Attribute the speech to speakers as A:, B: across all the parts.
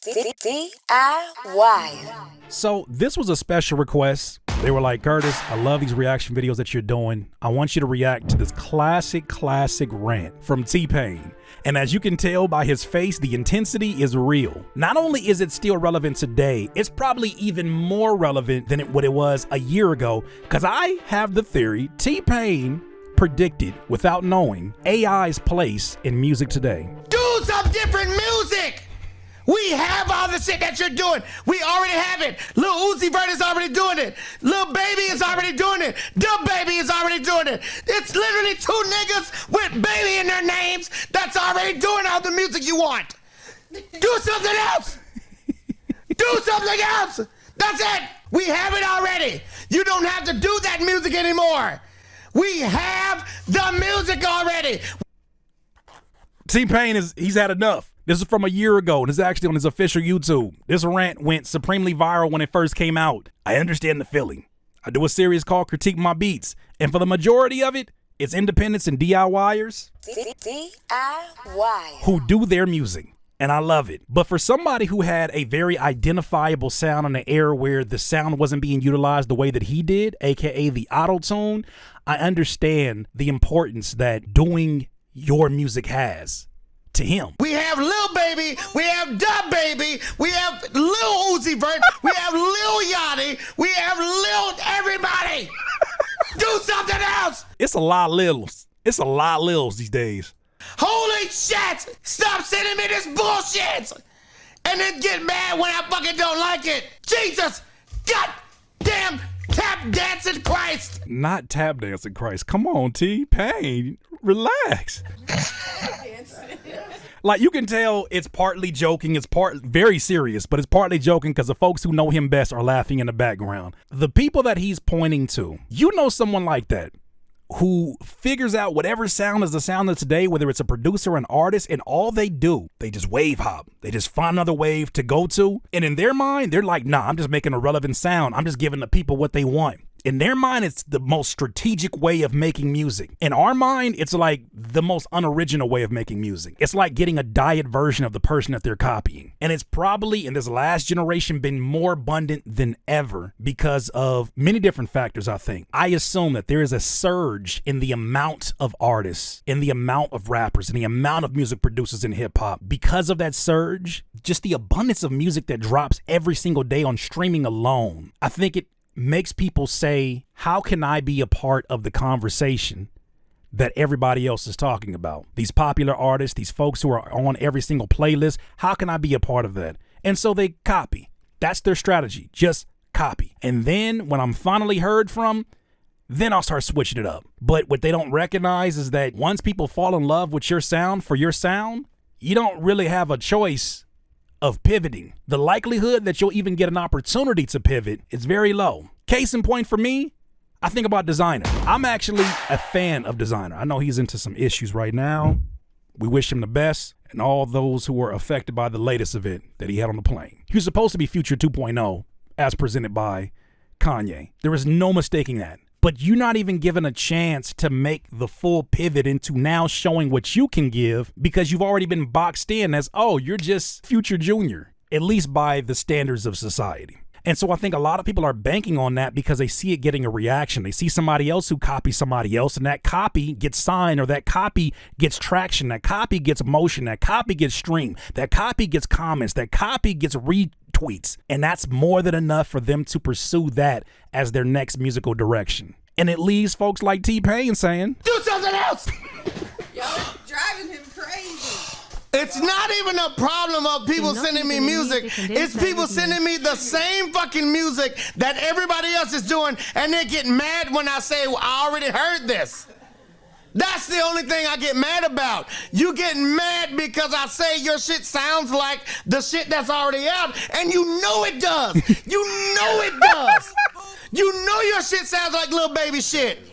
A: DIY.
B: So this was a special request. They were like, Curtis, I love these reaction videos that you're doing. I want you to react to this classic Rant from T-Pain. And as you can tell by his face, the intensity is real. Not only is it still relevant today, it's probably even more relevant than what it was a year ago, because I have the theory T-Pain predicted, without knowing, AI's place in music today.
C: Do some different music! We have all the shit that you're doing. We already have it. Lil Uzi Vert is already doing it. Lil Baby is already doing it. Dub Baby is already doing it. It's literally two niggas with baby in their names that's already doing all the music you want. Do something else. Do something else. That's it. We have it already. You don't have to do that music anymore. We have the music already.
B: T-Pain he's had enough. This is from a year ago, and it's actually on his official YouTube. This rant went supremely viral when it first came out. I understand the feeling. I do a series called Critique My Beats, and for the majority of it, it's independents and DIYers who do their music, and I love it. But for somebody who had a very identifiable sound in an era where the sound wasn't being utilized the way that he did, aka the auto-tune, I understand the importance that doing your music has to him.
C: We have Lil Baby, we have Dub Baby, we have Lil Uzi Vert, we have Lil Yachty, we have Lil everybody. Do something else.
B: It's a lot of Lils. It's a lot of Lils these days.
C: Holy shit! Stop sending me this bullshit! And then get mad when I fucking don't like it. Jesus! Goddamn tap dancing Christ!
B: Not tap dancing Christ. Come on, T-Pain. Relax. Like, you can tell it's partly joking, it's very serious, but it's partly joking because the folks who know him best are laughing in the background. The people that he's pointing to, you know someone like that who figures out whatever sound is the sound of today, whether it's a producer or an artist, and all they do, they just wave hop. They just find another wave to go to, and in their mind, they're like, nah, I'm just making a relevant sound. I'm just giving the people what they want. In their mind, it's the most strategic way of making music. In our mind, it's like the most unoriginal way of making music. It's like getting a diet version of the person that they're copying. And it's probably in this last generation been more abundant than ever because of many different factors, I think. I assume that there is a surge in the amount of artists, in the amount of rappers, in the amount of music producers in hip hop. Because of that surge, just the abundance of music that drops every single day on streaming alone, I think it makes people say, how can I be a part of the conversation that everybody else is talking about? These popular artists, these folks who are on every single playlist, how can I be a part of that? And so they copy. That's their strategy, just copy. And then when I'm finally heard from, then I'll start switching it up. But what they don't recognize is that once people fall in love with your sound for your sound, you don't really have a choice of pivoting. The likelihood that you'll even get an opportunity to pivot is very low. Case in point for me, I think about Designer. I'm actually a fan of Designer. I know he's into some issues right now. We wish him the best and all those who were affected by the latest event that he had on the plane. He was supposed to be Future 2.0 as presented by Kanye. There is no mistaking that. But you're not even given a chance to make the full pivot into now showing what you can give because you've already been boxed in as, oh, you're just Future Junior, at least by the standards of society. And so I think a lot of people are banking on that because they see it getting a reaction. They see somebody else who copies somebody else, and that copy gets signed, or that copy gets traction, that copy gets motion, that copy gets streamed, that copy gets comments, that copy gets retweets. And that's more than enough for them to pursue that as their next musical direction. And it leaves folks like T-Pain saying,
C: do something else!
D: Y'all driving him crazy.
C: It's not even a problem of people sending me music. It's people sending me the same fucking music that everybody else is doing, and they get mad when I say, well, I already heard this. That's the only thing I get mad about. You get mad because I say your shit sounds like the shit that's already out, and you know it does. You know it does. You know your shit sounds like Lil Baby shit.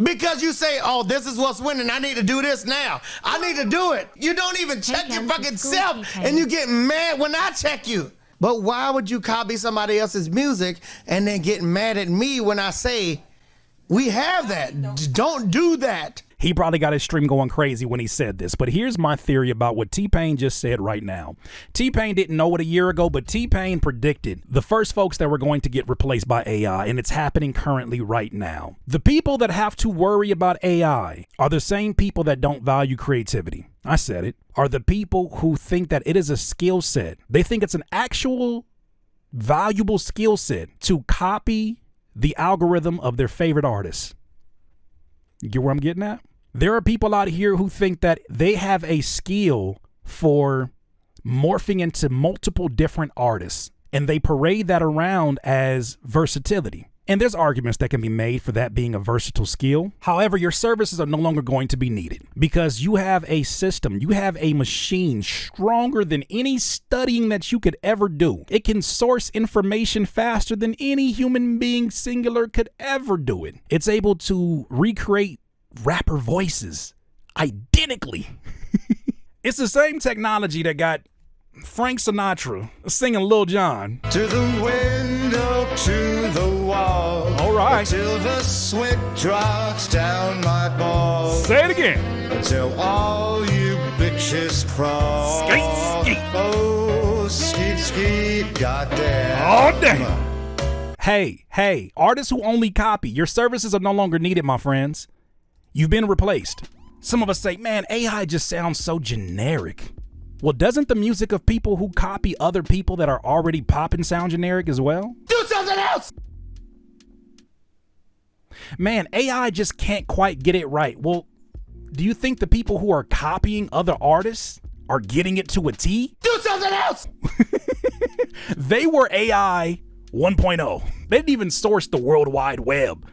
C: Because you say, oh, this is what's winning. I need to do this now. I need to do it. You don't even check your fucking self, and you get mad when I check you. But why would you copy somebody else's music and then get mad at me when I say, we have that? Don't do that.
B: He probably got his stream going crazy when he said this. But here's my theory about what T-Pain just said right now. T-Pain didn't know it a year ago, but T-Pain predicted the first folks that were going to get replaced by AI, and it's happening currently right now. The people that have to worry about AI are the same people that don't value creativity. I said it. Are the people who think that it is a skill set. They think it's an actual valuable skill set to copy the algorithm of their favorite artists. You get where I'm getting at? There are people out here who think that they have a skill for morphing into multiple different artists, and they parade that around as versatility. And there's arguments that can be made for that being a versatile skill. However, your services are no longer going to be needed because you have a system, you have a machine stronger than any studying that you could ever do. It can source information faster than any human being singular could ever do it. It's able to recreate rapper voices identically. It's the same technology that got Frank Sinatra singing Lil Jon.
A: To the window, to the wall.
B: All right.
A: Until the sweat drops down my balls.
B: Say it again.
A: Until all you bitches crawl.
B: Skeet, skeet.
A: Oh, skeet, skeet, goddamn.
B: All day. Hey, artists who only copy, your services are no longer needed, my friends. You've been replaced. Some of us say, man, AI just sounds so generic. Well, doesn't the music of people who copy other people that are already popping sound generic as well?
C: Do something else!
B: Man, AI just can't quite get it right. Well, do you think the people who are copying other artists are getting it to a T?
C: Do something else!
B: They were AI 1.0. They didn't even source the World Wide Web.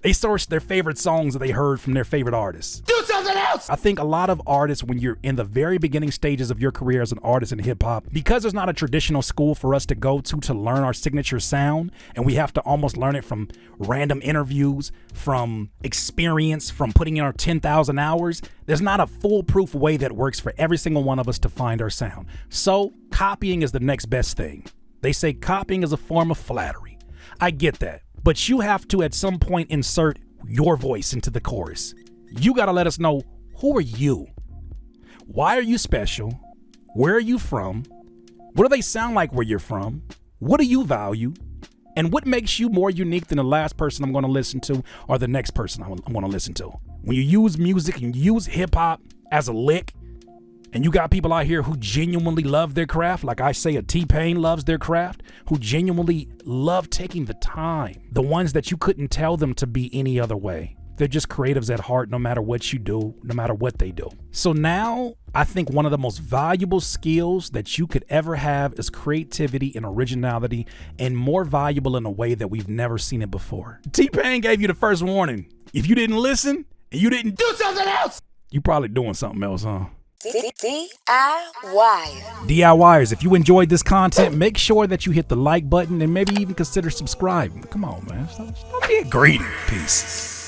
B: They sourced their favorite songs that they heard from their favorite artists.
C: Do something else!
B: I think a lot of artists, when you're in the very beginning stages of your career as an artist in hip hop, because there's not a traditional school for us to go to learn our signature sound, and we have to almost learn it from random interviews, from experience, from putting in our 10,000 hours, there's not a foolproof way that works for every single one of us to find our sound. So copying is the next best thing. They say copying is a form of flattery. I get that. But you have to at some point insert your voice into the chorus. You got to let us know, who are you? Why are you special? Where are you from? What do they sound like where you're from? What do you value? And what makes you more unique than the last person I'm going to listen to or the next person I'm going to listen to? When you use music and you use hip hop as a lick, and you got people out here who genuinely love their craft, like I say a T-Pain loves their craft, who genuinely love taking the time, the ones that you couldn't tell them to be any other way. They're just creatives at heart, no matter what you do, no matter what they do. So now I think one of the most valuable skills that you could ever have is creativity and originality, and more valuable in a way that we've never seen it before. T-Pain gave you the first warning. If you didn't listen and you didn't do something else, you probably doing something else, huh? DIYers, if you enjoyed this content, make sure that you hit the like button and maybe even consider subscribing. Come on, man. Don't be greedy. Peace.